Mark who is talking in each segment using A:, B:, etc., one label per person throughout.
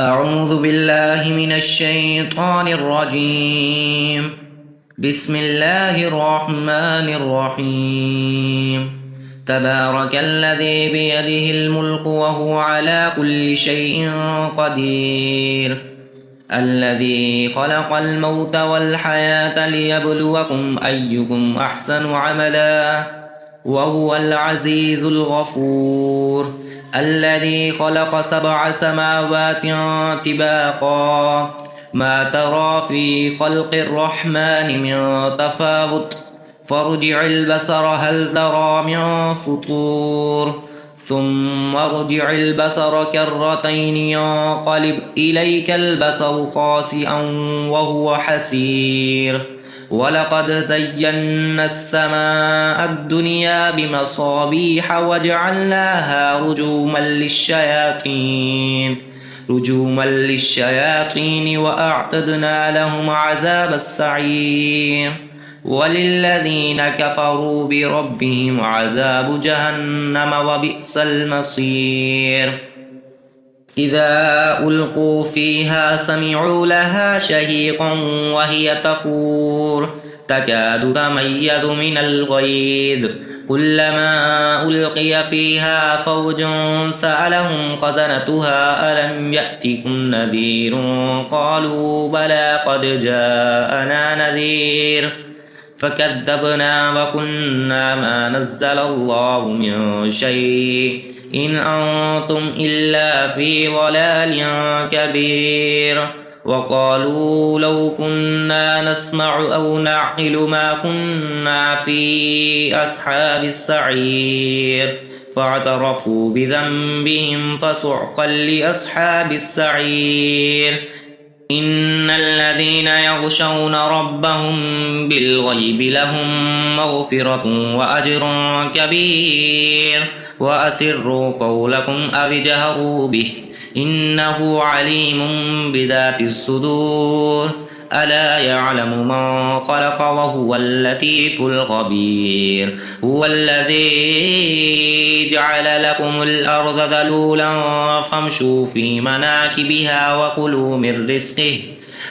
A: أعوذ بالله من الشيطان الرجيم. بسم الله الرحمن الرحيم. تبارك الذي بيده الملك وهو على كل شيء قدير. الذي خلق الموت والحياة ليبلوكم أيكم أحسن عملا وهو العزيز الغفور. الذي خلق 7 سماوات طباقا ما ترى في خلق الرحمن من تفاوت فارجع البصر هل ترى من فطور ثم ارجع البصر كرتين ينقلب إليك البصر خاسئا وهو حسير. ولقد زينا السماء الدنيا بمصابيح وجعلناها رجوما للشياطين وأعتدنا لهم عذاب السعير. وللذين كفروا بربهم عذاب جهنم وبئس المصير. إذا ألقوا فيها سمعوا لها شهيقا وهي تفور تكاد تميز من الغيظ كلما ألقي فيها فوج سألهم خزنتها ألم يأتكم نذير قالوا بلى قد جاءنا نذير فكذبنا وكنا ما نزل الله من شيء إن أنتم إلا في ضلال كبير. وقالوا لو كنا نسمع أو نعقل ما كنا في أصحاب السعير فاعترفوا بذنبهم فسحقا لأصحاب السعير. إن الذين يخشون ربهم بالغيب لهم مغفرة وأجر كبير. وأسروا قولكم أو اجهروا به إنه عليم بذات الصدور. ألا يعلم من خلق وهو اللطيف الخبير. هو الذي جعل لكم الأرض ذلولا فامشوا في مناكبها وكلوا من رزقه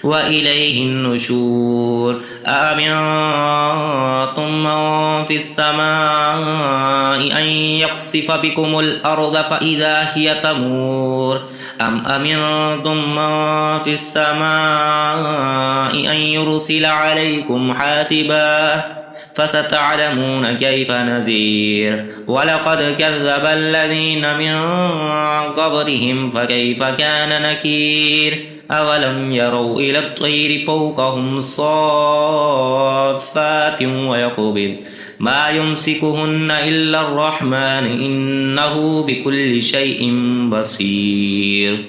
A: وإليه النشور. أأمنتم من في السماء أن يقصف بكم الأرض فإذا هي تمور أم أمنتم من في السماء أن يرسل عليكم حاسبا فستعلمون كيف نذير. ولقد كذب الذين من قبلهم فكيف كان نكير. أولم يروا إلى الطير فوقهم صافات ويقبض ما يمسكهن إلا الرحمن إنه بكل شيء بصير.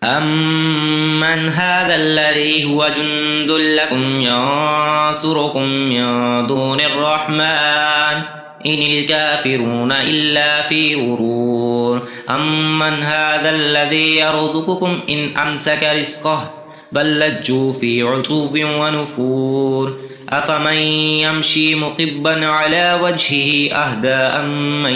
A: أمن هذا الذي هو جند لكم ينصركم من دون الرحمن إن الكافرون إلا في غرور. أمن هذا الذي يرزقكم إن أمسك رزقه بل لجوا في عتو ونفور. أفمن يمشي مطبا على وجهه أهدى أمن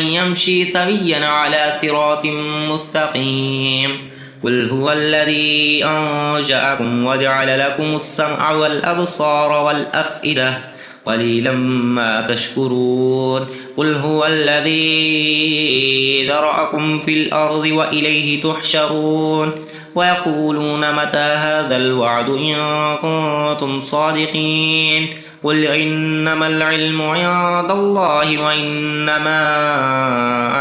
A: يمشي سويا على صراط مستقيم. قل هو الذي أنشأكم وجعل لكم السمع والأبصار والأفئدة قليلا ما تشكرون. قل هو الذي ذرأكم في الأرض وإليه تحشرون. ويقولون متى هذا الوعد إن كنتم صادقين. قل إنما العلم عند الله وإنما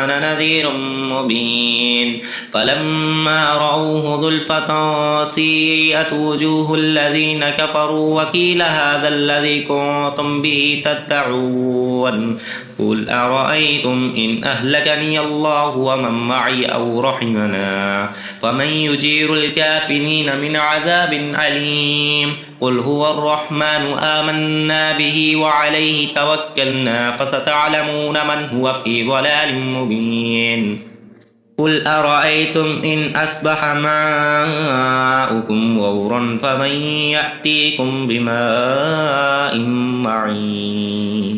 A: أنا نذير مبين. فلما رأوه زلفة سيئت وجوه الذين كفروا وقيل هذا الذي كنتم به تدعون. قل أرأيتم إن أهلكني الله ومن معي أو رحمنا فمن يجير الكافرين من عذاب أليم. قل هو الرحمن آمنا به وعليه توكلنا فستعلمون من هو في ضلال مبين. قل أرأيتم إن أصبح ماؤكم غورا فمن يأتيكم بماء معين.